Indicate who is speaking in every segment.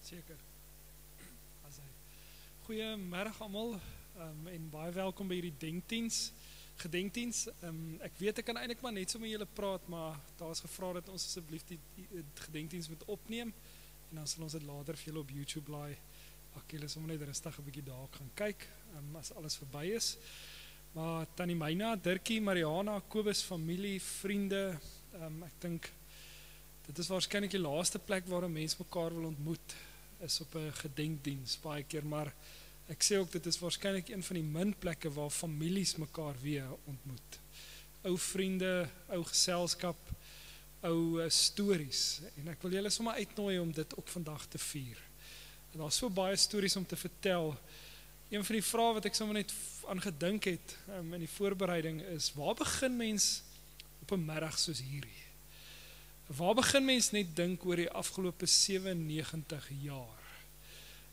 Speaker 1: Seker. Goeiemiddag almal en baie welkom by hierdie gedenkdiens. Ek weet ek kan eintlik maar net so met julle praat, maar daar is gevra dat ons asseblief die gedenkdiens moet opneem en dan sal ons dit later vir julle op YouTube laai. Julle sal net rustig 'n bietjie daar gaan kyk as alles verby is. Maar Tannie Myna, Dirkie, Mariana, Kobus, familie, vriende, ek dink dit is waarskynlik die laaste plek waar 'n mens mekaar wil ontmoet, is op 'n gedenkdiens baie keer, maar ek sê ook dit is waarskynlik een van die min plekke waar families mekaar weer ontmoet. Ou vriende, ou geselskap, ou stories, en ek wil julle sommer uitnooi om dit ook vandag te vier. En daar is so baie stories om te vertel. Een van die vrae wat ek sommer net aan gedink het in die voorbereiding is, waar begin mens op 'n middag soos hierdie? Waar begin mens net dink oor die afgelope 97 jaar?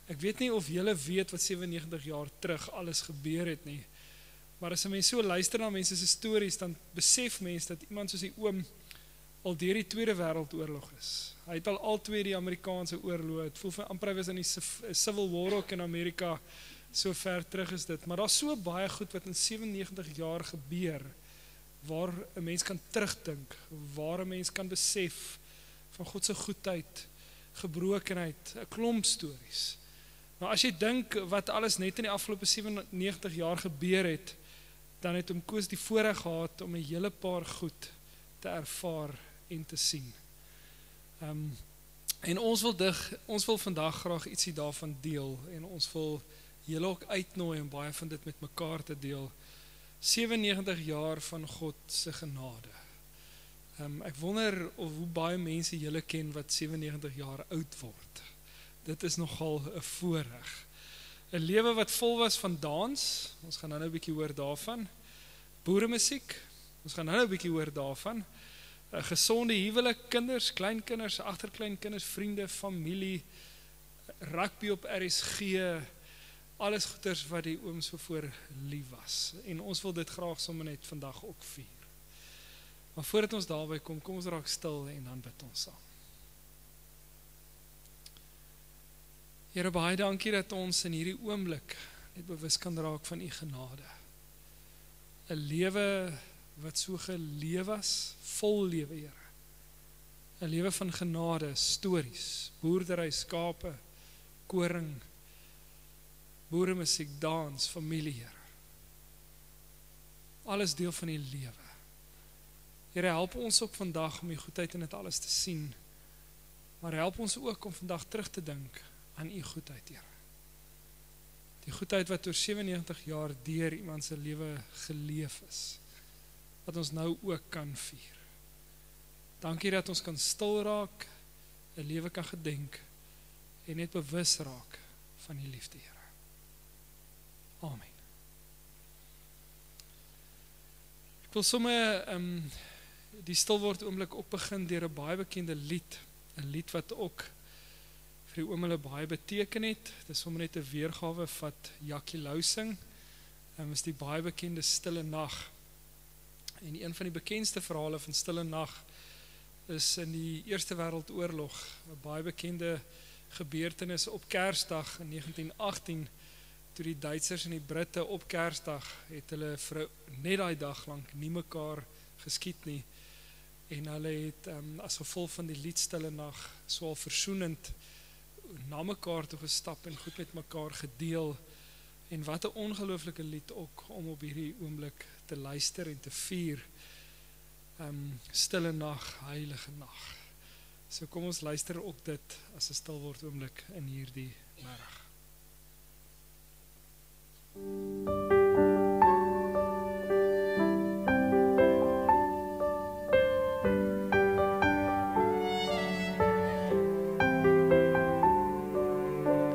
Speaker 1: Ek weet nie of julle weet wat 97 jaar terug alles gebeur het nie, maar as 'n mens so luister na mense se stories, dan besef mens dat iemand soos die oom al deur die Tweede Wêreldoorlog is. Hy het al twee die Amerikaanse oorloë, het voel vir amper hy was in die Civil War ook in Amerika, so ver terug is dit, maar daar is so baie goed wat in 97 jaar gebeur, waar 'n mens kan terugdink, waar 'n mens kan besef van God se goedheid, gebrokenheid, 'n klomp stories. Maar as jy dink wat alles net in die afgelope 97 jaar gebeur het, dan het hom Koos die voorreg gehad om 'n hele paar goed te ervaar en te sien. En ons wil vandag graag ietsie daarvan deel, en ons wil julle ook uitnooi om baie van dit met mekaar te deel. 97 jaar van God se genade. Ek wonder of hoe baie mense julle ken wat 97 jaar oud word. Dit is nogal 'n voorreg. 'n Lewe wat vol was van dans, ons gaan nou 'n bietjie hoor daarvan. Boeremusiek, ons gaan nou 'n bietjie hoor daarvan. 'n Gesonde huwelik, kinders, kleinkinders, agterkleinkinders, vriende, familie, rugby op RSG, alles goeders wat die oom so voor lief was. En ons wil dit graag sommer net vandag ook vier. Maar voordat ons daarby kom ons raak stil en dan bid ons saam. Here, baie dankie dat ons in hierdie oomblik net bewus kan raak van u genade. 'n Lewe wat so geleef was, vol lewe, Here. 'n Lewe van genade, stories, boerdery, skape, koring, boeremusiek, dans, familie, Here. Alles deel van die lewe. Here, help ons ook vandag om die goedheid in dit alles te sien, maar help ons ook om vandag terug te dink aan u goedheid, Here. Die goedheid wat oor 97 jaar deur iemand se lewe geleef is, wat ons nou ook kan vier. Dankie dat ons kan stil raak, 'n lewe kan gedenk en net bewus raak van die liefde, Here. Amen. Ek wil sommer die stilword oomblik ook begin deur 'n baie bekende lied, 'n lied wat ook vir die oom hulle baie beteken het. Dit is sommer net 'n weergawe wat Jackie Lou sing. Is die baie bekende Stille Nag. En een van die bekendste verhale van Stille Nag is in die Eerste Wêreldoorlog, 'n baie bekende gebeurtenis op Kersdag in 1918, toe die Duitsers en die Britte op Kersdag het hulle vir net daai dag lank nie mekaar geskiet nie, en hulle het as gevolg van die lied Stille Nag so al versoenend na mekaar toe gestap en goed met mekaar gedeel. En wat 'n ongelooflike lied ook om op hierdie oomblik te luister en te vier. Stille Nag, heilige nag. So kom ons luister ook dit as 'n stilword oomblik in hierdie middag.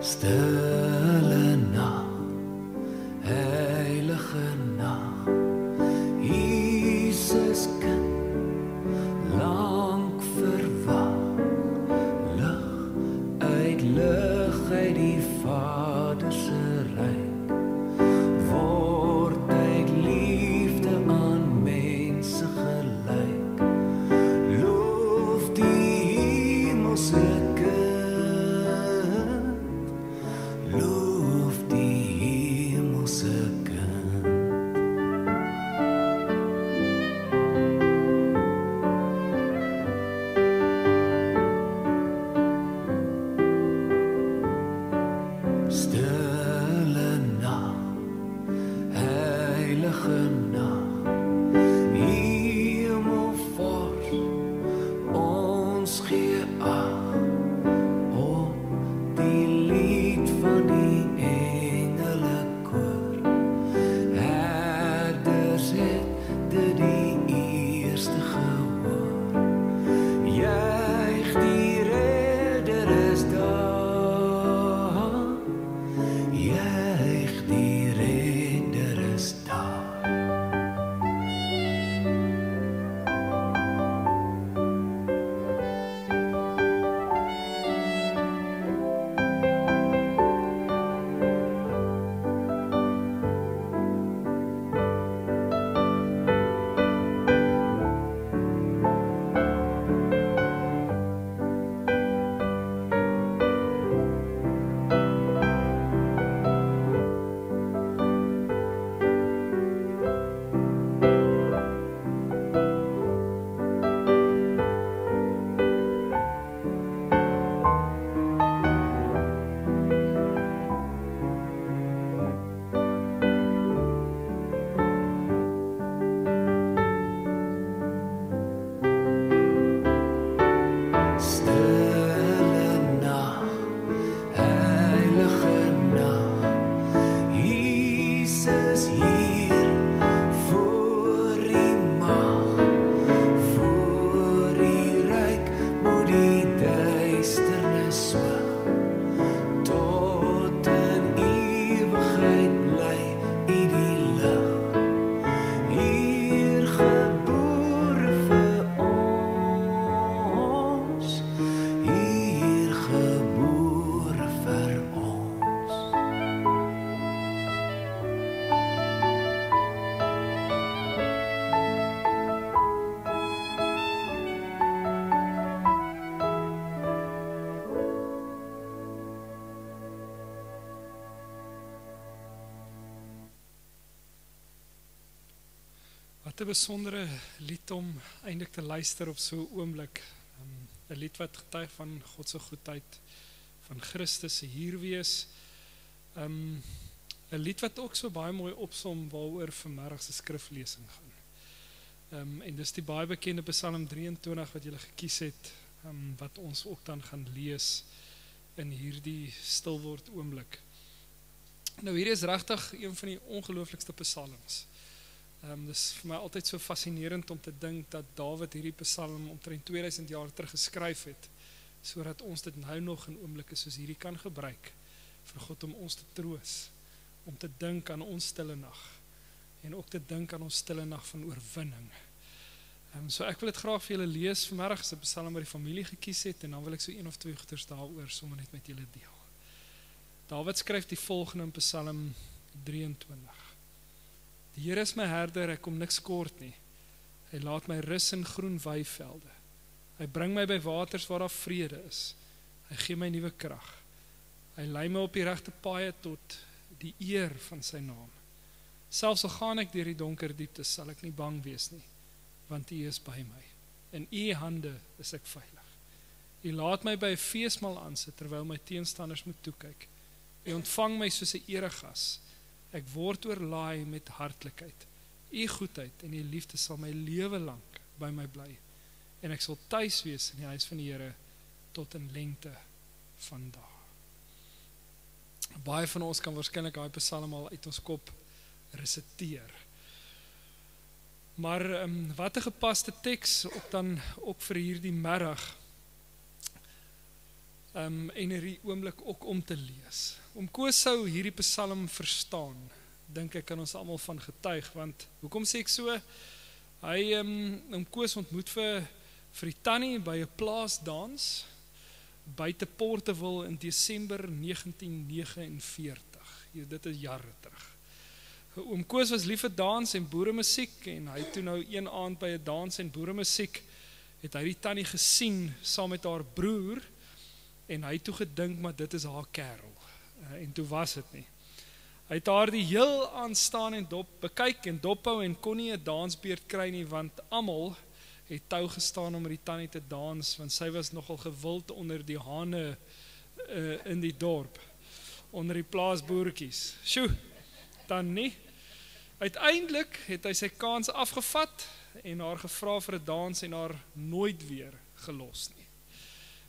Speaker 2: Stille nag, heilige nag, Jesus kind, lang verwag, lig uit die Vader se ryk, word uit liefde aan mense gelyk, loof die hemelse kind.
Speaker 1: Wat 'n besondere lied om eintlik te luister op so 'n oomblik. 'n Lied wat getuig van God se goedheid, van Christus se hier wees. 'n Lied wat ook so baie mooi opsom waaroor vanmiddag se skriflesing gaan. En dis die baie bekende Psalm 23 wat julle gekies het, wat ons ook dan gaan lees in hierdie stil word oomblik. Nou hier is regtig een van die ongelooflikste psalms. Dis vir my altyd so fascinerend om te dink dat Dawid hierdie psalm omtrent 2000 jaar terug geskryf het, sodat ons dit nou nog in oomblikke soos hierdie kan gebruik, vir God om ons te troos, om te dink aan ons stille nag, en ook te dink aan ons stille nag van oorwinning. So ek wil dit graag vir julle lees vanmiddag, is 'n psalm wat die familie gekies het, en dan wil ek so 1 of 2 goeders daaroor sommer net met julle deel. Dawid skryf die volgende in Psalm 23. Die Here is my herder, ek kom niks kort nie. Hy laat my rus in groen weivelde. Hy bring my by waters waar daar vrede is. Hy gee my nuwe krag. Hy lei my op die regte paaie tot die eer van sy naam. Selfs al gaan ek deur die donker dieptes, sal ek nie bang wees nie, want U is by my. In U hande is ek veilig. U laat my by 'n feesmaal aansit terwyl my teenstanders moet toekyk. U ontvang my soos 'n eregas. Ek word oorlaai met hartlikheid. U goedheid en U liefde sal my lewe lank by my bly. En ek sal tuis wees in die huis van die Here tot in lengte van dae. Baie van ons kan waarskynlik daai psalm al uit ons kop resiteer. Maar wat 'n gepaste teks ook dan ook vir hierdie middag. En hierdie oomblik ook om te lees. Oom Koos sou hierdie psalm verstaan, dink ek kan ons almal van getuig, want hoekom sê ek so? Hy Oom Koos ontmoet vir die tannie by 'n plaasdans buite Porteville in Desember 1949. Dit is jare terug. Oom Koos was lief vir dans en boeremusiek, en hy toe nou een aand by 'n dans en boeremusiek het hy die tannie gesien saam met haar broer, en hy toe gedink, maar dit is haar kerel. En toe was dit nie. Hy het haar die heel aanstaan en bekyk en dophou en kon nie 'n dansbeurt kry nie, want almal het tou gestaan om met die tannie te dans, want sy was nogal gewild onder die hane in die dorp, onder die plaasboertjies. Sjoe, dan nie. Uiteindelik het hy sy kans afgevat en haar gevra vir 'n dans en haar nooit weer gelos nie.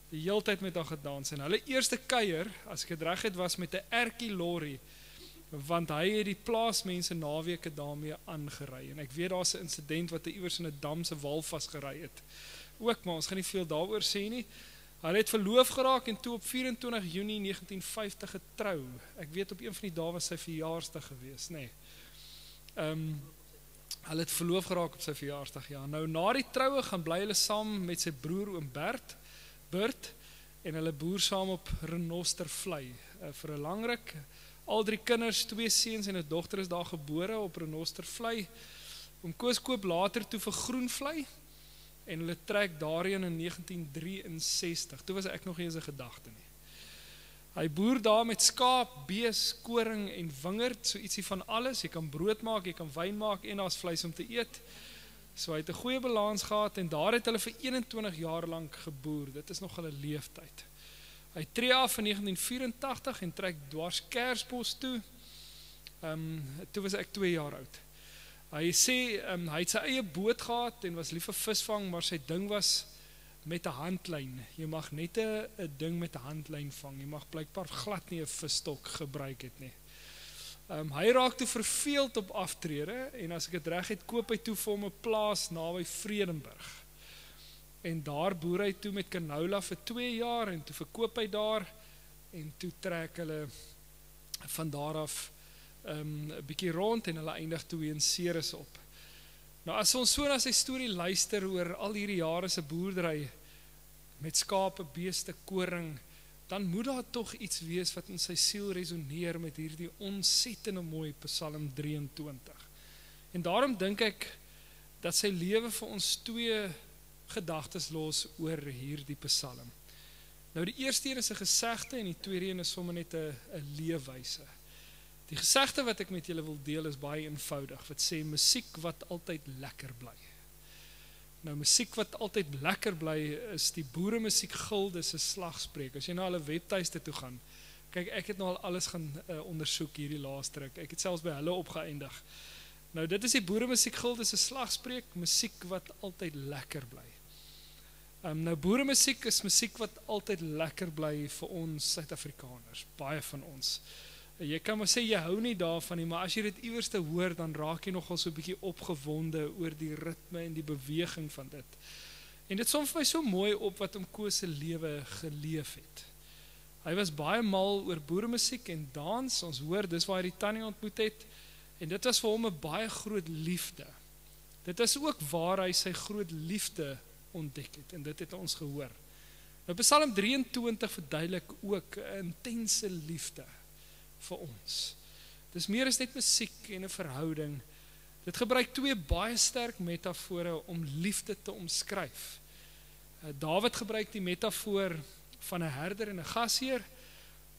Speaker 1: Die hele tyd met haar gedans, en hulle eerste kuier, as ek dit reg het, was met 'n ertjie lorry, want hy het die plaasmense naweke daarmee aangery, en ek weet daar's 'n insident wat hy iewers in 'n dam se wal vasgery het. Ook, maar ons gaan nie veel daaroor sê nie. Hulle het verloof geraak en toe op 24 Junie 1950 getrou. Ek weet op een van die dae was sy verjaarsdag gewees, nê. Hulle het verloof geraak op sy verjaarsdag, ja. Nou na die troue gaan bly hulle saam met sy broer oom Bert, en hulle boer saam op Renostervlei vir 'n lang ruk. Al 3 kinders, 2 seuns en 'n dogter is daar gebore op Renostervlei. Oom Koos koop later toe vir Groenvlei, en hulle trek daarheen in 1963. Toe was ek nog nie eens 'n gedagte nie. Hy boer daar met skaap, bees, koring en wingerd, so ietsie van alles. Jy kan brood maak, jy kan wyn maak, en daar's vleis om te eet. So hy het 'n goeie balans gehad, en daar het hulle vir 21 jaar lank geboer. Dit is nogal 'n leeftyd. Hy tree af in 1984 en trek dwars Kersbos toe. Toe was ek 2 jaar oud. Hy sê hy het sy eie boot gehad en was lief vir visvang, maar sy ding was met 'n handlyn. Jy mag net 'n ding met 'n handlyn vang. Jy mag blykbaar glad nie 'n visstok gebruik het nie. Hy raak toe verveeld op aftrede, en as ek dit reg het, koop hy toe vir hom 'n plaas naby Vredenburg. En daar boer hy toe met canola vir 2 jaar, en toe verkoop hy daar, en toe trek hulle van daar af 'n bietjie rond, en hulle eindig toe in Ceres op. Nou as ons so na sy storie luister oor al hierdie jare se boerdery met skape, beeste, koring, dan moet daar tog iets wees wat in sy siel resoneer met hierdie ontsettende mooi Psalm 23. En daarom dink ek dat sy lewe vir ons 2 gedagtes los oor hierdie Psalm. Nou die eerste een is 'n gesegde, en die tweede een is sommer net 'n leefwyse. Die gesegde wat ek met julle wil deel is baie eenvoudig, wat sê musiek wat altyd lekker bly. Nou musiek wat altyd lekker bly is die boere musiek gilde se slagspreuk. As jy na hulle webtuiste toe gaan, kyk ek het nou al alles gaan ondersoek hierdie laaste ruk. Ek het selfs by hulle opgeëindig. Nou dit is die boere musiek gilde se slagspreuk, musiek wat altyd lekker bly. Nou boere musiek is musiek wat altyd lekker bly vir ons Suid-Afrikaners, baie van ons. Jy kan maar sê jy hou nie daarvan nie, maar as jy dit iewers te hoor, dan raak jy nogal so 'n bietjie opgewonde oor die ritme en die beweging van dit. En dit som vir my so mooi op wat Koos se lewe geleef het. Hy was baie mal oor boeremusiek en dans, ons hoor, dis waar hy die tannie ontmoet het, en dit was vir hom 'n baie groot liefde. Dit is ook waar hy sy groot liefde ontdek het, en dit het ons gehoor. Nou Psalm 23 verduidelik ook 'n intense liefde vir ons. Dis meer as net musiek en 'n verhouding. Dit gebruik twee baie sterk metafore om liefde te omskryf. Dawid gebruik die metafoor van 'n herder en 'n gasheer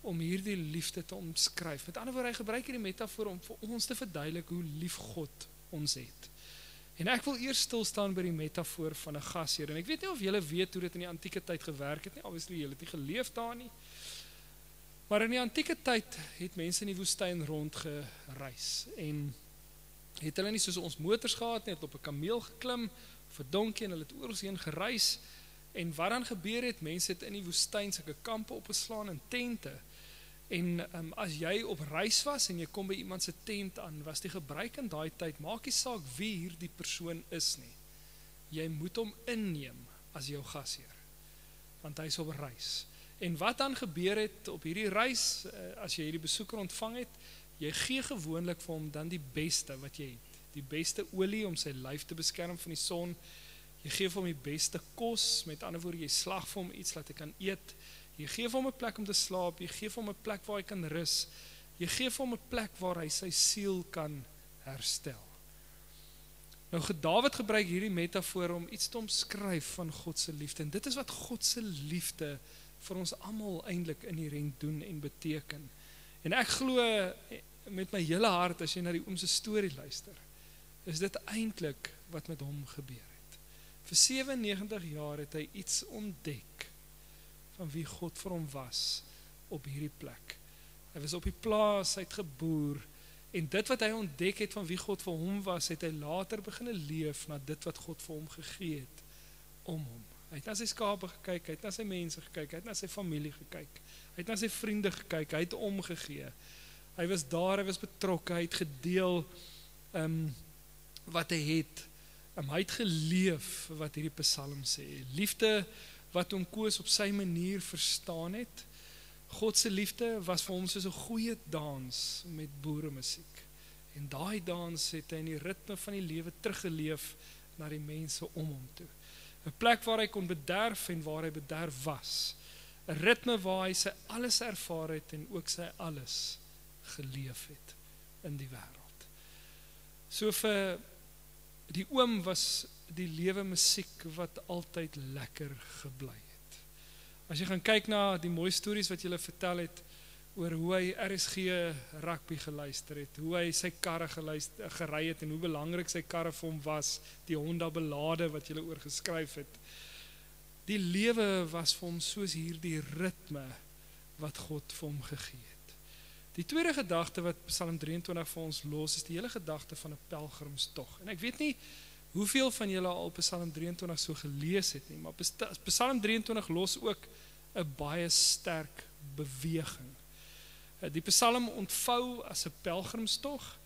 Speaker 1: om hierdie liefde te omskryf. Met ander woorde, hy gebruik hierdie metafoor om vir ons te verduidelik hoe lief God ons het. En ek wil eers stil staan by die metafoor van 'n gasheer. En ek weet nie of julle weet hoe dit in die antieke tyd gewerk het nie. Obviously, julle het nie geleef daar nie. Maar in die antieke tyd het mense in die woestyn rondgereis en het hulle nie soos ons motors gehad nie, het op 'n kameel geklim of 'n donkie en hulle het oral heen gereis. En wat dan gebeur het, mense het in die woestyn sulke kampe opgeslaan in tente. En as jy op reis was en jy kom by iemand se tent aan, was die gebruik in daai tyd, maak nie saak wie hierdie persoon is nie. Jy moet hom inneem as jou gasheer, want hy is op reis. En wat dan gebeur het op hierdie reis, as jy hierdie besoeker ontvang het, jy gee gewoonlik vir hom dan die beste wat jy het. Die beste olie om sy lyf te beskerm van die son. Jy gee vir hom die beste kos, met ander woorde, jy slag vir hom iets wat hy kan eet. Jy gee vir hom 'n plek om te slaap, jy gee vir hom 'n plek waar hy kan rus. Jy gee vir hom 'n plek waar hy sy siel kan herstel. Nou Dawid gebruik hierdie metafoor om iets te omskryf van God se liefde. En dit is wat God se liefde vir ons almal eintlik inherent doen en beteken. En ek glo met my hele hart, as jy na die oom se storie luister, is dit eintlik wat met hom gebeur het. Vir 97 jaar het hy iets ontdek van wie God vir hom was op hierdie plek. Hy was op die plaas, hy het geboer, en dit wat hy ontdek het van wie God vir hom was, het hy later begine leef na dit wat God vir hom gegee het om hom. Hy het na sy skape gekyk, hy het na sy mense gekyk, hy het na sy familie gekyk, hy het na sy vriende gekyk, hy het omgegee. Hy was daar, hy was betrokke, hy het gedeel wat hy het. Hy het geleef wat hierdie Psalm sê. Liefde wat Koos op sy manier verstaan het. God se liefde was vir hom soos 'n goeie dans met boeremusiek. En daai dans het hy in die ritme van die lewe teruggeleef na die mense om hom toe. 'n Plek waar hy kon bederf en waar hy bederf was. 'n Ritme waar hy sy alles ervaar het en ook sy alles geleef het in die wêreld. So vir die oom was die lewe musiek wat altyd lekker gebly het. As jy gaan kyk na die mooi stories wat jy vertel het oor hoe hy RSG rugby geluister het, hoe hy sy karre gery het en hoe belangrik sy karre vir hom was, die Honda belade wat jy oor geskryf het. Die lewe was vir hom soos hierdie ritme wat God vir hom gegee het. Die tweede gedagte wat Psalm 23 vir ons los, is die hele gedagte van 'n pelgrimstog. En ek weet nie hoeveel van julle al Psalm 23 so gelees het nie, maar Psalm 23 los ook 'n baie sterk beweging. Die Psalm ontvou as 'n pelgrimstog.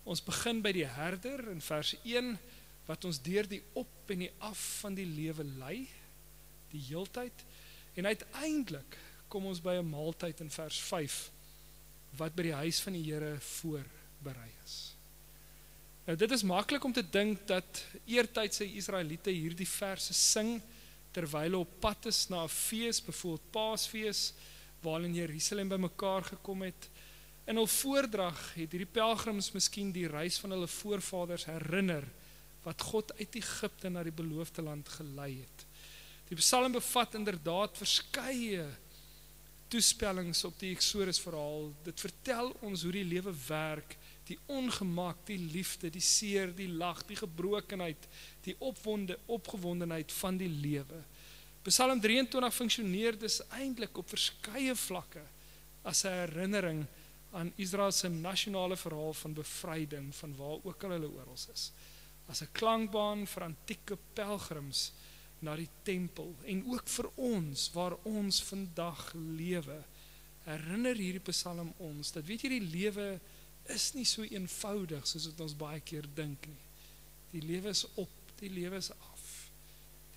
Speaker 1: Ons begin by die herder in vers 1, wat ons deur die op en die af van die lewe lei, die heeltyd. En uiteindelik kom ons by 'n maaltyd in vers 5, wat by die huis van die Here voorberei is. Nou dit is maklik om te dink dat eertydse Israeliete hierdie verse sing terwyl hulle op pad is na 'n fees, byvoorbeeld Paasfees, waar hulle in Jerusalem bymekaar gekom het. In hul voordrag het hierdie pelgrims miskien die reis van hulle voorvaders herinner, wat God uit Egipte na die beloofde land gelei het. Die Psalm bevat inderdaad verskeie toespellings op die Exodus verhaal, dit vertel ons hoe die lewe werk, die ongemak, die liefde, die seer, die lag, die gebrokenheid, die opgewondenheid van die lewe. Psalm 23 funksioneer dus eintlik op verskeie vlakke as 'n herinnering aan Israel se nasionale verhaal van bevryding van waar ook al hulle oral is. As 'n klankbaan vir antieke pelgrims na die tempel en ook vir ons waar ons vandag lewe. Herinner hierdie Psalm ons dat weet jy die lewe is nie so eenvoudig soos wat ons baie keer dink nie. Die lewe is op, die lewe is af.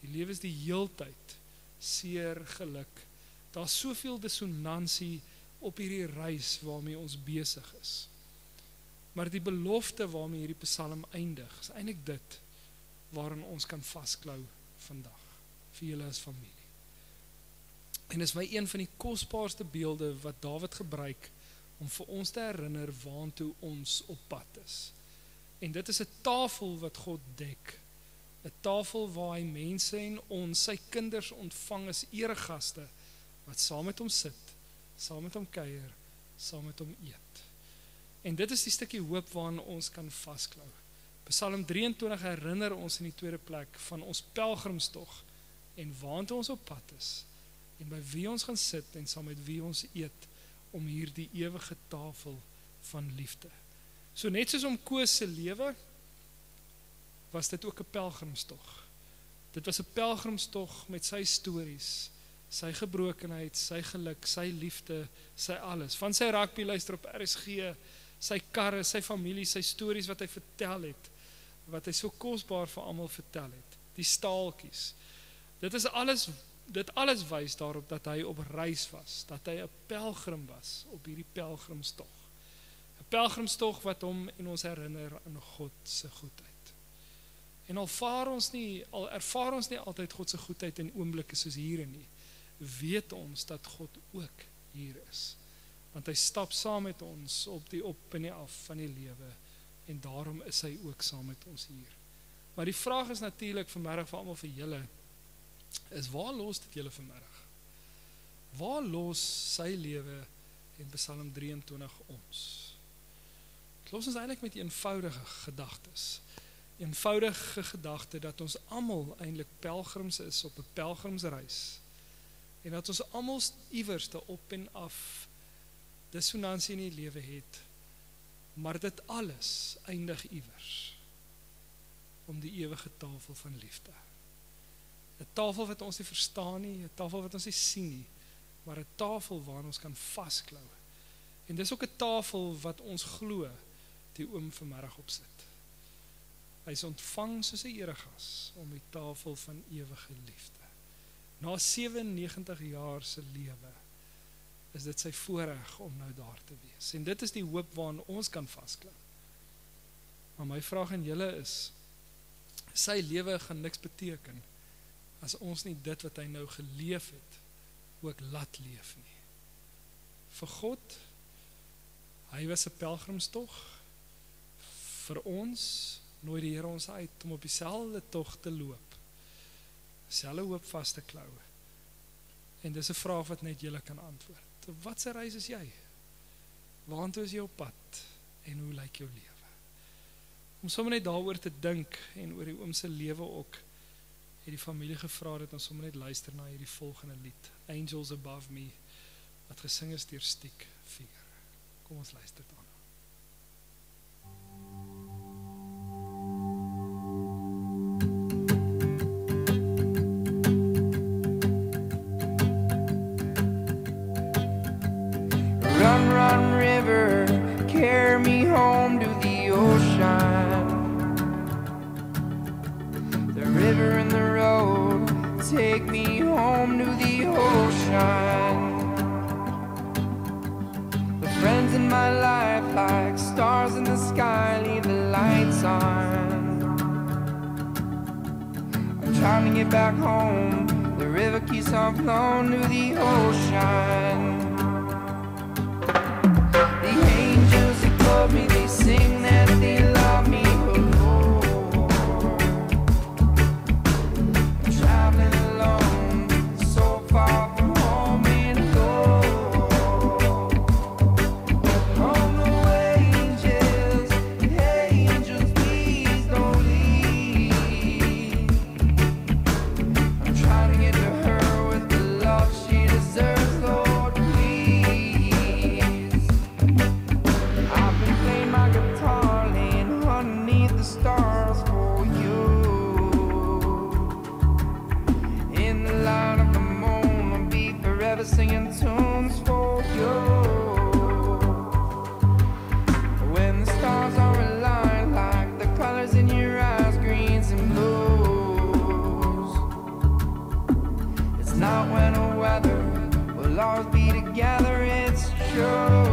Speaker 1: Die lewe is die heeltyd seer geluk. Daar's soveel dissonansie op hierdie reis waarmee ons besig is. Maar die belofte waarmee hierdie Psalm eindig, is eintlik dit waarin ons kan vasklou vandag, vir julle as familie. En is my een van die kosbaarste beelde wat Dawid gebruik om vir ons te herinner waantoe ons op pad is. En dit is 'n tafel wat God dek, 'n tafel waar hy mense en ons, sy kinders ontvang as eregaste, wat saam met hom sit, saam met hom kuier, saam met hom eet. En dit is die stukkie hoop waaraan ons kan vasklou. Psalm 23 herinner ons in die tweede plek van ons pelgrimstog en waantoe ons op pad is, en by wie ons gaan sit en saam met wie ons eet, om hier die ewige tafel van liefde. So net soos om Koos se lewe, was dit ook 'n pelgrimstog. Dit was 'n pelgrimstog met sy stories, sy gebrokenheid, sy geluk, sy liefde, sy alles. Van sy rugby luister op RSG, sy karre, sy familie, sy stories wat hy vertel het, wat hy so kosbaar vir almal vertel het. Die staaltjies. Dit alles wys daarop dat hy op reis was, dat hy 'n pelgrim was op hierdie pelgrimstog. 'n Pelgrimstog wat hom en ons herinner aan God se goedheid. En al ervaar ons nie altyd God se goedheid in oomblikke soos hierin nie, weet ons dat God ook hier is. Want hy stap saam met ons op die op en die af van die lewe, en daarom is hy ook saam met ons hier. Maar die vraag is natuurlik vanmiddag vir almal vir julle, is waar los dit julle vanmiddag? Waar los sy lewe en Psalm 23 ons? Het los ons eintlik met eenvoudige gedagtes. Eenvoudige gedagte dat ons almal eintlik pelgrims is op 'n pelgrimsreis. En dat ons almal iewers te op en af dissonansie in die lewe het, maar dit alles eindig iewers om die ewige tafel van liefde. 'n Tafel wat ons nie verstaan nie, 'n tafel wat ons nie sien nie, maar 'n tafel waar ons kan vasklou. En dis ook 'n tafel wat ons glo die oom vanmiddag op sit. Hy is ontvang soos 'n eregas om die tafel van ewige liefde. Na 97 jaar se lewe is dit sy voorreg om nou daar te wees. En dit is die hoop waaraan ons kan vasklou. Maar my vraag aan julle is, sy lewe gaan niks beteken as ons nie dit wat hy nou geleef het, ook laat leef nie. Vir God, hy was 'n pelgrimstog. Vir ons, nooi die Here ons uit om op dieselfde tog te loop, dieselfde hoop vas te klou. En dis 'n vraag wat net julle kan antwoord. Wat se reis is jy? Waartoe is jy op pad? En hoe lyk jou lewe? Om sommer net daaroor te dink en oor die oom se lewe ook, het die familie gevra dat ons sommer net luister na hierdie volgende lied, Angels Above Me, wat gesing is deur Stiek 4. Kom ons luister daarna.
Speaker 2: Run, run, river, carry me home to the ocean. The river and the road, take me home to the ocean. The friends in my life like stars in the sky, leave the lights on. I'm trying to get back home, the river keeps on flowing to the ocean. Me, they sing that they love me. I'm traveling alone, so far from home and alone. singing tunes for you. When the stars are aligned like the colors in your eyes, greens and blues. It's not when the weather will always be together, it's true.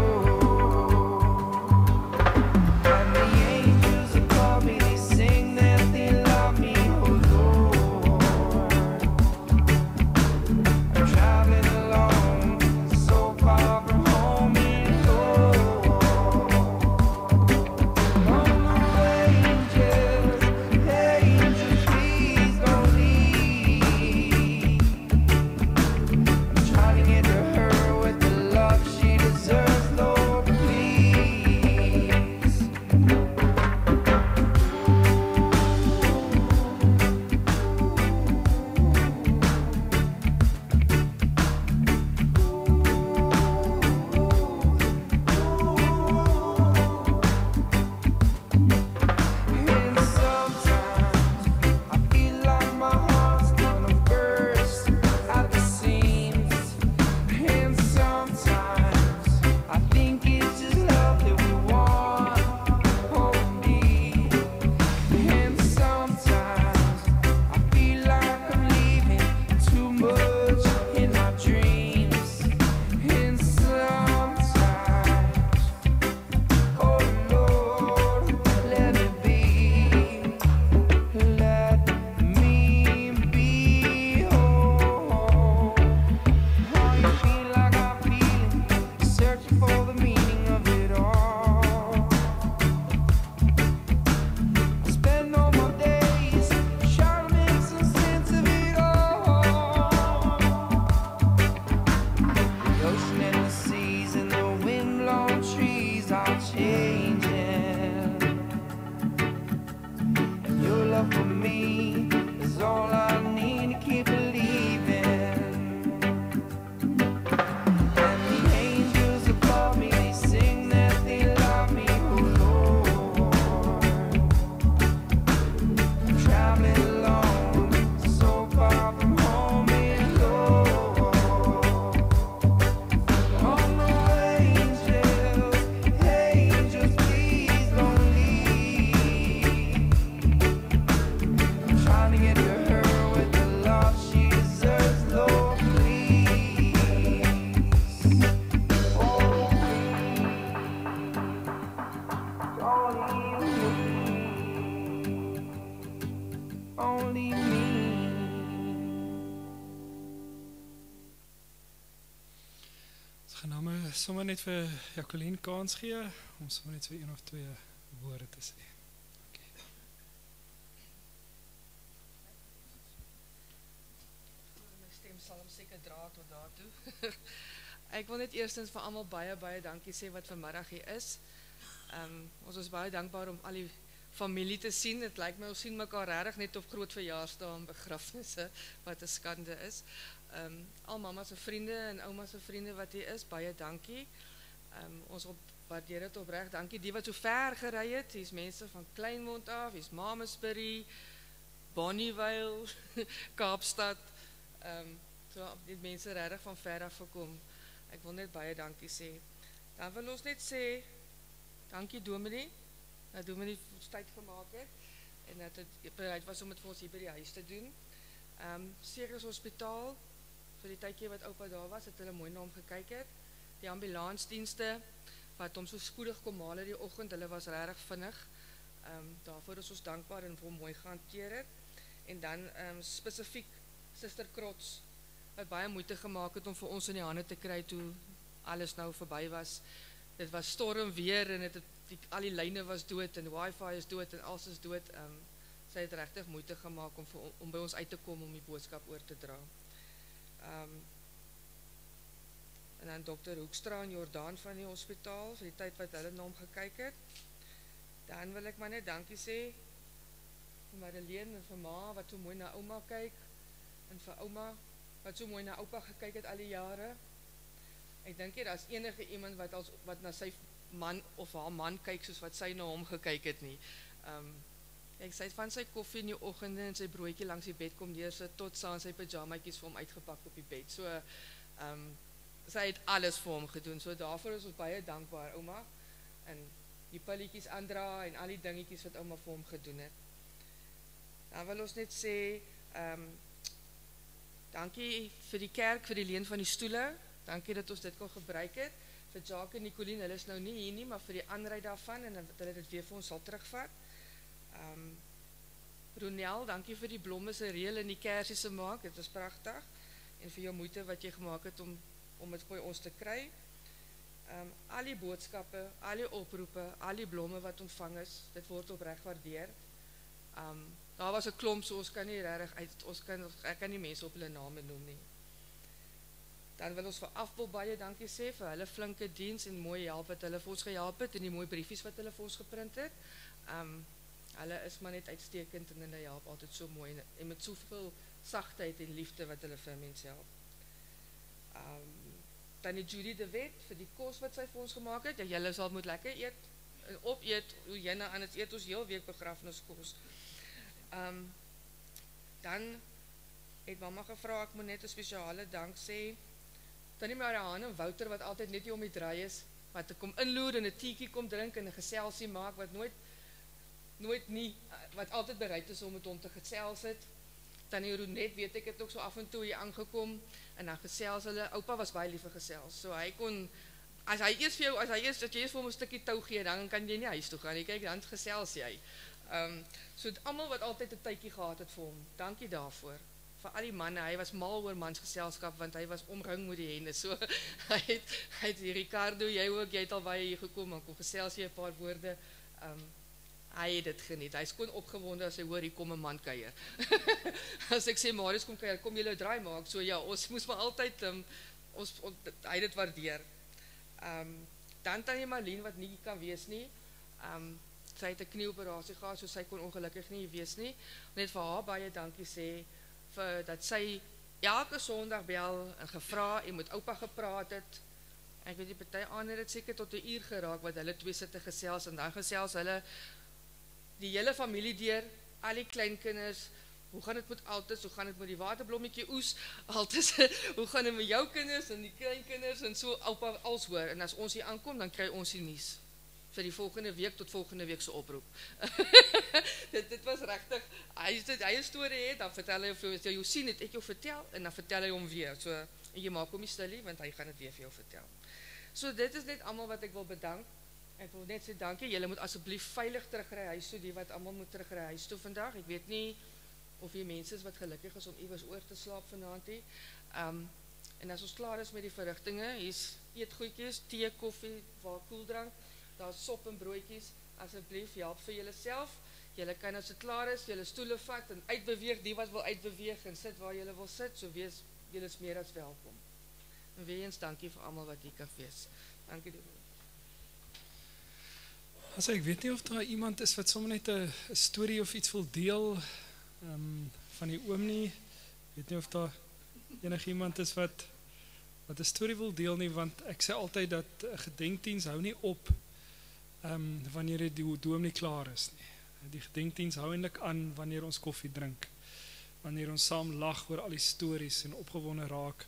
Speaker 1: Sommer net vir Jacqueline kans gee om sommer net so een of twee woorde te sê. Okay.
Speaker 3: My stem sal hom seker dra tot daartoe. Ek wil net eerstens vir almal baie dankie sê wat vanmiddag hier is. Ons is baie dankbaar om al die familie te sien. Dit lyk my ons sien mekaar regtig net op groot verjaarsdae en begrafnisse wat 'n skande is. Al mama se vriende en ouma se vriende wat hier is, baie dankie. Ons waardeer dit opreg. Dankie die wat so ver gery het. Hier's mense van Kleinmond af, hier's Mamasbury, Bonnievale, Kaapstad. So die mense regtig van ver af gekom. Ek wil net baie dankie sê. Dan wil ons net sê dankie Dominee. Dat Dominee tyd gemaak het en dat dit bereid was om dit vir ons hier by die huis te doen. Ceres Hospitaal, vir die tydjie wat oupa daar was, het hulle mooi na hom gekyk het. Die ambulansdienste wat hom so spoedig kom haal in die oggend, hulle was regtig vinnig. Daarvoor is ons dankbaar en vir hom mooi gehanteer het. En dan spesifiek Suster Krots wat baie moeite gemaak het om vir ons in die hande te kry toe alles nou verby was. Dit was storm weer en al die lyne was dood en wifi is dood en alles is dood. Sy het regtig moeite gemaak om by ons uit te kom om die boodskap oor te dra. En dan Dr. Hoekstra en Jordaan van die hospitaal vir die tyd wat hulle na hom gekyk het. Dan wil ek maar net dankie sê vir Madeleine en vir ma wat so mooi na ouma kyk en vir ouma wat so mooi na oupa gekyk het al die jare. Ek dink jy daar's enige iemand wat na sy man of haar man kyk soos wat sy na hom gekyk het nie. Ek sê van sy koffie in die oggende en sy broodjie langs die bed kom neersit tot saans sy pyjamaatjies vir hom uitgepak op die bed. So Sy het alles vir hom gedoen, so daarvoor is ons baie dankbaar, ouma. En die pilletjies aandra en al die dingetjies wat ouma vir hom gedoen het. Dan wil ons net sê, dankie vir die kerk, vir die leen van die stoele. Dankie dat ons dit kon gebruik het. Vir Jacques en Nicoline, hulle is nou nie hier nie, maar vir die aanry daarvan en dat hulle dit weer vir ons sal terugvat. Ronel, dankie vir die blomme se reël en die kersies se maak, dit was pragtig. En vir jou moeite wat jy gemaak het om dit vir ons te kry. Al die boodskappe, al die oproepe, al die blomme wat ontvang is, dit word opreg waardeer. Daar was 'n klomp, so ons kan nie regtig ek kan nie mense op hulle name noem nie. Dan wil ons vir Afbel baie dankie sê vir hulle flinke diens en mooi help wat hulle vir ons gehelp het en die mooi briefies wat hulle vir ons geprint het. Hulle is maar net uitstekend en hulle help altyd so mooi en met soveel sagtheid en liefde wat hulle vir mense help. Dan die Judy de Wet vir die kos wat sy vir ons gemaak het. Ja, julle sal moet lekker eet en opeet. Hoe jy nou anders eet ons heel week begrafeniskos. Dan het mama gevra ek moet net 'n spesiale dank sê. Tannie Marianne en Wouter wat altyd net hier om die draai is, wat te kom inloer en 'n teetjie kom drink en 'n geselsie maak wat nooit nie wat altyd bereid is om met hom te gesels het. Tannie Ronet weet ek het ook so af en toe hier aangekom en dan gesels hulle. Oupa was baie lief vir gesels. So hy kon as jy eers vir hom 'n stukkie tou gee, dan kan jy nie huis toe gaan nie. Kyk, dan gesels jy. So almal wat altyd 'n tydjie gehad het vir hom. Dankie daarvoor. Vir al die manne, hy was mal oor mansgeselskap want hy was omring met die henne. So hy het Ricardo, jy ook, jy het al baie hier gekom, dan kom gesels jy 'n paar woorde. Hy het dit geniet. Hy's kon opgewonde as hy hoor hier kom 'n man kuier. As ek sê Marius kom kuier, kom julle draai maak. So ja, ons moes maar altyd hy het dit waardeer. Dan tannie Marlene wat nie kan wees nie. Sy het 'n knieoperasie gehad, so sy kon ongelukkig nie wees nie. Net vir haar baie dankie sê vir dat sy elke Sondag bel en gevra en met oupa gepraat het. Ek weet die party ander het dit seker tot 'n uur geraak wat hulle twee sit te gesels en dan gesels hulle die hele familie deur, al die kleinkinders. Hoe gaan dit met Altes? Hoe gaan dit met die waterblommetjie oes? Altes, hoe gaan dit met jou kinders en die kleinkinders en so oupa als hoor. En as ons hier aankom, dan kry ons die nuus vir die volgende week tot volgende week se oproep. dit was regtig. Hy 'n storie het, dan vertel hy vir jou sien dit ek jou vertel en dan vertel hy hom weer. So en jy maak hom nie stil, want hy gaan dit weer vir jou vertel. So dit is net almal wat ek wil bedank. Ek wil net sê dankie. Julle moet asseblief veilig terugry huis toe, die wat almal moet terugry huis toe vandag. Ek weet nie of hier mense is wat gelukkig is om iewers oor te slaap vanaand nie. En as ons klaar is met die verrigtinge, hier's eetgoedjies, tee, koffie, koeldrank, daar's sop en broodjies. Asseblief help vir julleself. Julle kan as dit klaar is, julle stoele vat en uitbeweeg, die wat wil uitbeweeg en sit waar julle wil sit, so wees julle is meer as welkom. En weer eens dankie vir almal wat hier kan wees. Dankie die.
Speaker 1: Also, ek weet nie of daar iemand is wat sommer net 'n storie of iets wil deel van die oom nie. Ek weet nie of daar enigiemand is wat 'n storie wil deel nie, want ek sê altyd dat 'n gedenkdiens hou nie op wanneer die dominee klaar is nie. Die gedenkdiens hou eintlik aan wanneer ons koffie drink, wanneer ons saam lag oor al die stories en opgewonde raak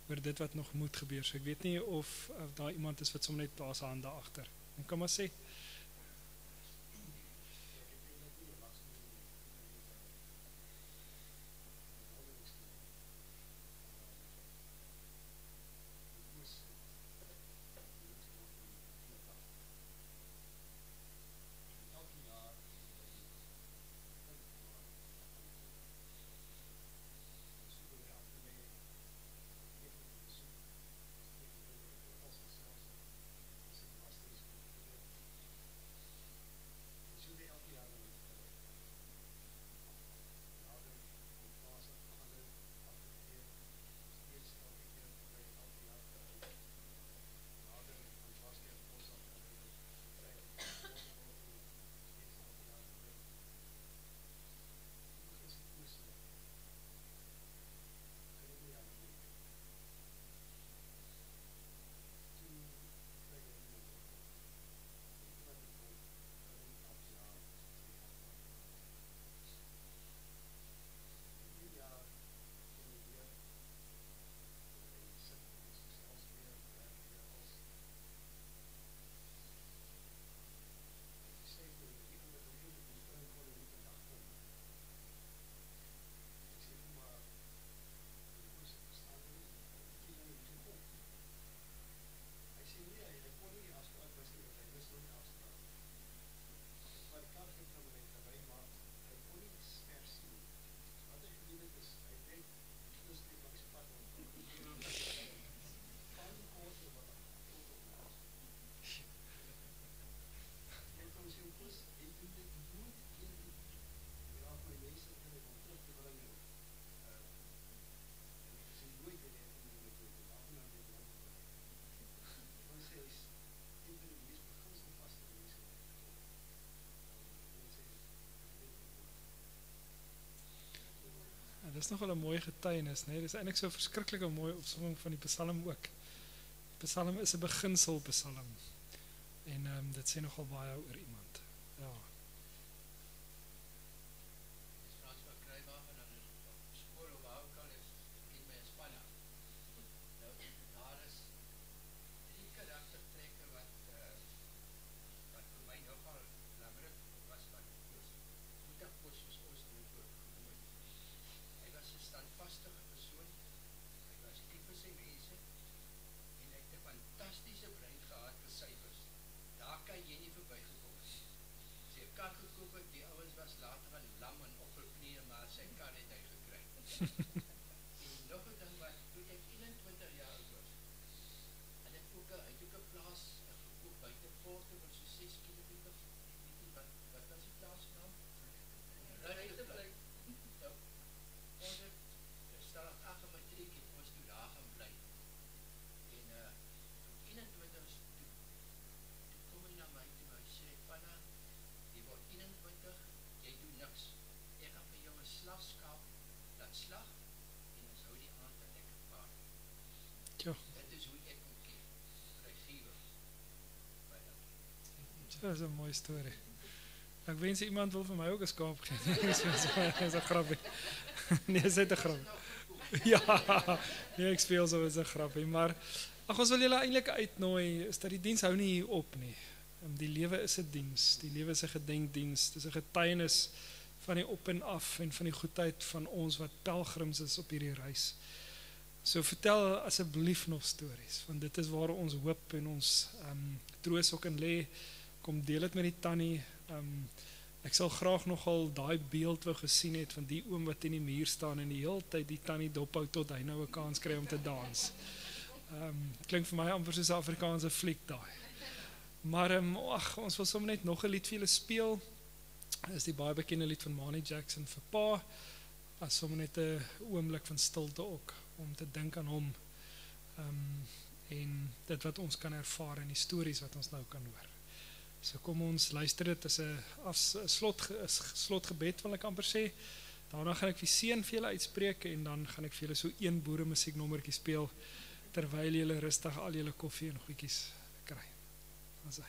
Speaker 1: oor dit wat nog moet gebeur. So ek weet nie of daar iemand is wat sommer net daar se hande agter. Ek kan maar sê dis nogal 'n mooi getuienis, né? Dis eintlik so 'n verskriklike mooi opsomming van die Psalm ook. Die Psalm is 'n beginsel Psalm. En dit sê nogal baie oor iemand. Ja. Dat is 'n mooi storie. Ek wens iemand wil vir my ook 'n skaap gee. Dis 'n grappie. Nee, is dit 'n grap? Ja, nee, ek speel so, is 'n grappie, maar ag, ons wil julle eintlik uitnooi is dat die diens hou nie hier op nie. Die lewe is 'n diens, die lewe is 'n gedenkdiens, dis 'n getuienis van die op en af en van die goedheid van ons wat pelgrims is op hierdie reis. So vertel asseblief nog stories, want dit is waar ons hoop en ons troos ook in lê. Kom deel dit met die tannie. Ek sal graag nogal daai beeld wou gesien het van die oom wat in die muur staan en die hele tyd die tannie dophou tot hy nou 'n kans kry om te dans. Klink vir my amper soos 'n Afrikaanse fliek daai. Maar ag, ons wil sommer net nog 'n lied vir julle speel. Dis die baie bekende lied van Manny Jackson vir Pa. As sommer net 'n oomblik van stilte ook om te dink aan hom. En dit wat ons kan ervaar en die stories wat ons nou kan hoor. So kom ons luister dit as 'n slotgebed wil ek amper sê. Daarna gaan ek vir seën vir julle uitspreek en dan gaan ek vir julle so een boere musieknommertjie speel terwyl julle rustig al julle koffie en goedjies kry. Ons hy.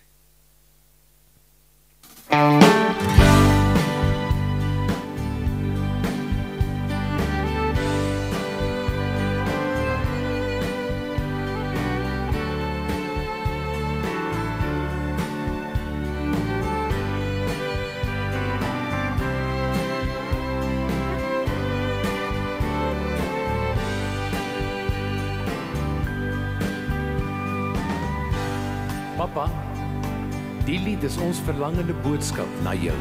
Speaker 4: Papa, die lied is ons verlangende boodskap na jou.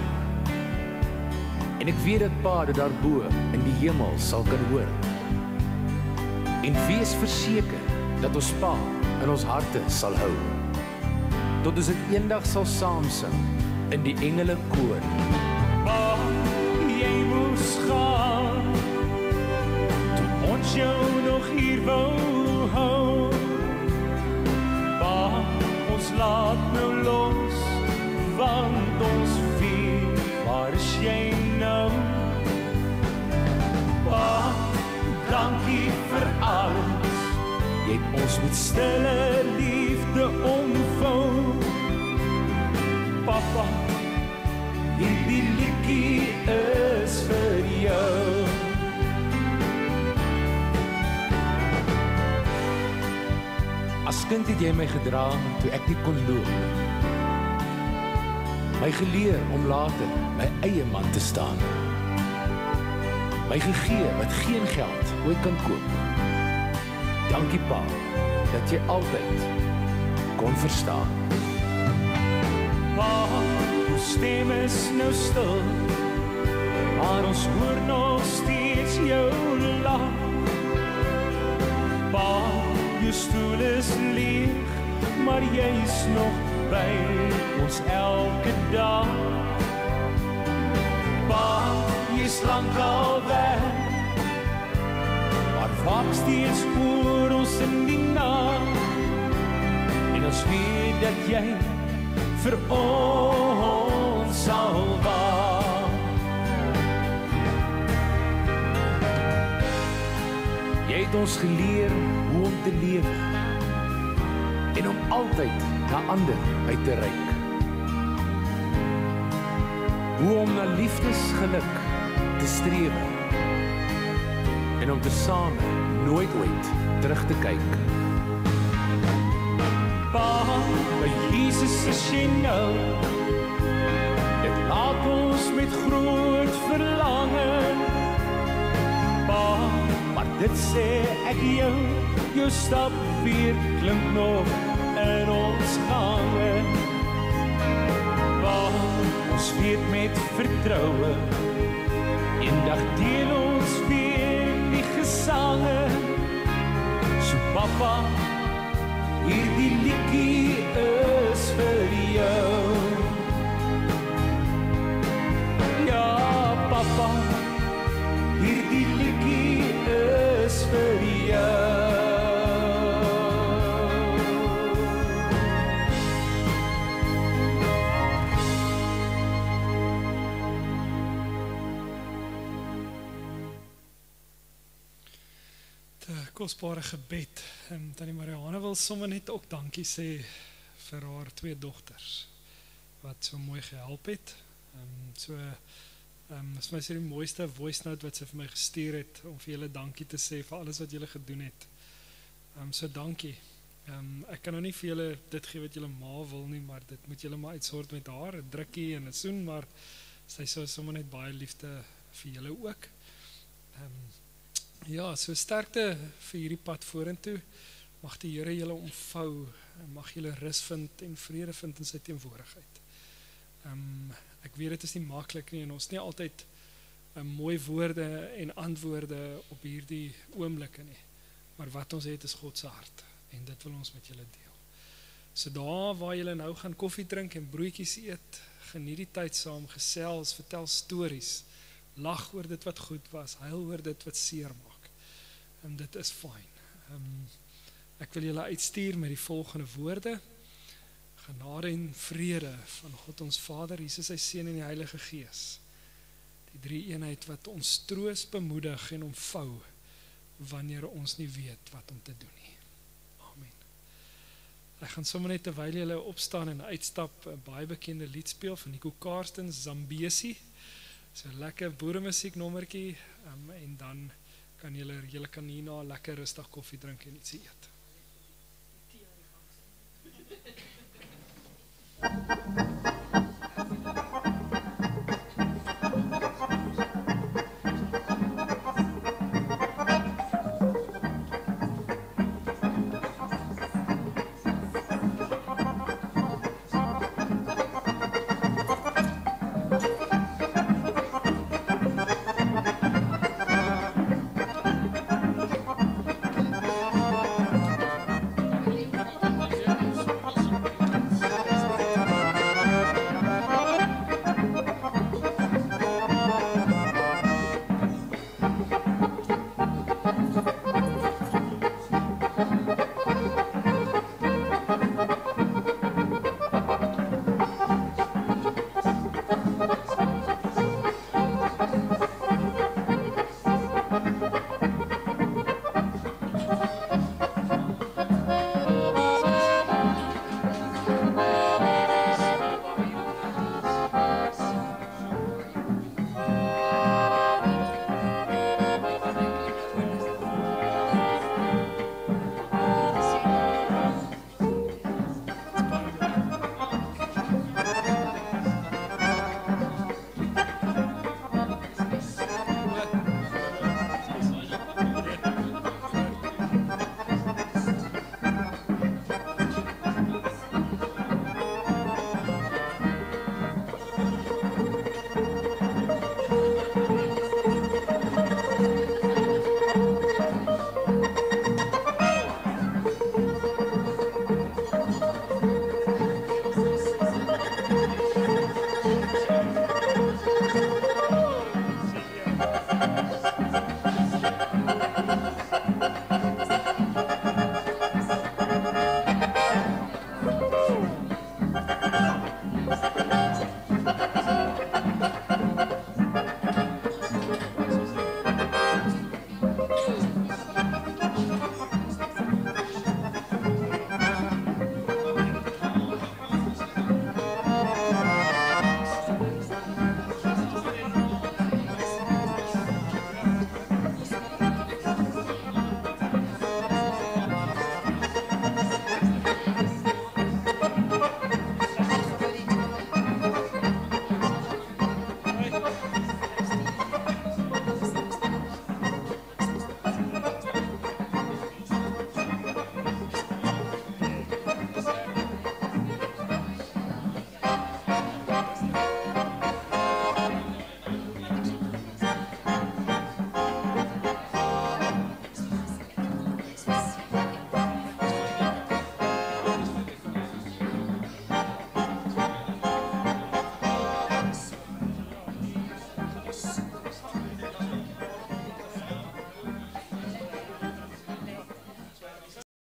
Speaker 4: En ek weet dat Pa dit daarbo in die hemel sal kan hoor. En wees verseker dat ons Pa in ons harte sal hou. Tot ons dit eendag sal saam sing in die engele koor.
Speaker 5: Pa, jy moes gaan, toe ons jou nog hier wou hou. Pa, ons laat nou los, want ons weet, waar is jy nou? Pa, dankie vir alles, jy het ons met stille liefde omvou. Papa, hierdie liedjie is vir jou.
Speaker 4: As kind het jy my gedra toe ek nie kon loop. My geleer om later my eie man te staan. My gegee wat geen geld ooit kan koop. Dankie Pa, dat jy altyd kon verstaan.
Speaker 5: Pa, ons stem is nou stil, maar ons hoor nog steeds jou lach. Pa, jou stoel is leeg, maar jy is nog by ons elke dag. Pa, jy is lang al weg, maar waak steeds oor ons in die nag. En ons weet dat jy vir ons sal waak.
Speaker 4: het ons geleer hoe om te lewe en om altyd na ander uit te reik. Hoe om na liefdesgeluk te strewe en om te same nooit ooit terug te kyk.
Speaker 5: Pa, by Jesus is jy nou. Dit laat ons met groot verlange. Pa, maar dit sê ek jou stap weer klink nog in ons gange. Pa, ons weet met vertroue, eendag deel ons weer die gesange. So papa, hierdie liedjie is vir jou. Ja, papa, hierdie liedjie is vir jou.
Speaker 1: Kosbare gebed. Tannie Marianne wil sommer net ook dankie sê vir haar 2 dogters wat so mooi gehelp het. Is my sê die mooiste voice note wat sy vir my gestuur het om vir julle dankie te sê vir alles wat julle gedoen het. So dankie. Ek kan nou nie vir julle dit gee wat julle ma wil nie, maar dit moet julle maar uitsort met haar, 'n drukkie en 'n soen, maar sy sou sommer net baie liefde vir julle ook. Ja, so sterkte vir hierdie pad vorentoe. Mag die Here julle omvou en mag julle rus vind en vrede vind in sy teenwoordigheid. Ek weet dit is nie maklik nie en ons nie altyd mooi woorde en antwoorde op hierdie oomblikke nie. Maar wat ons het is God se hart en dit wil ons met julle deel. So daar waar julle nou gaan koffie drink en broodjies eet, geniet die tyd saam, gesels, vertel stories, lag oor dit wat goed was, huil oor dit wat seer maak. En dit is fyn. Ek wil julle uitstuur met die volgende woorde. Genade en vrede van God ons Vader, Jesus sy Seun en die Heilige Gees. Die 3 eenheid wat ons troos, bemoedig en omvou wanneer ons nie weet wat om te doen nie. Amen. Ek gaan sommer net terwyl julle opstaan en uitstap 'n baie bekende lied speel van Nico Karsten, Zambesi. So 'n lekker boeremusiek nommertjie en dan kan julle kan hierna lekker rustig koffie drink en ietsie eet.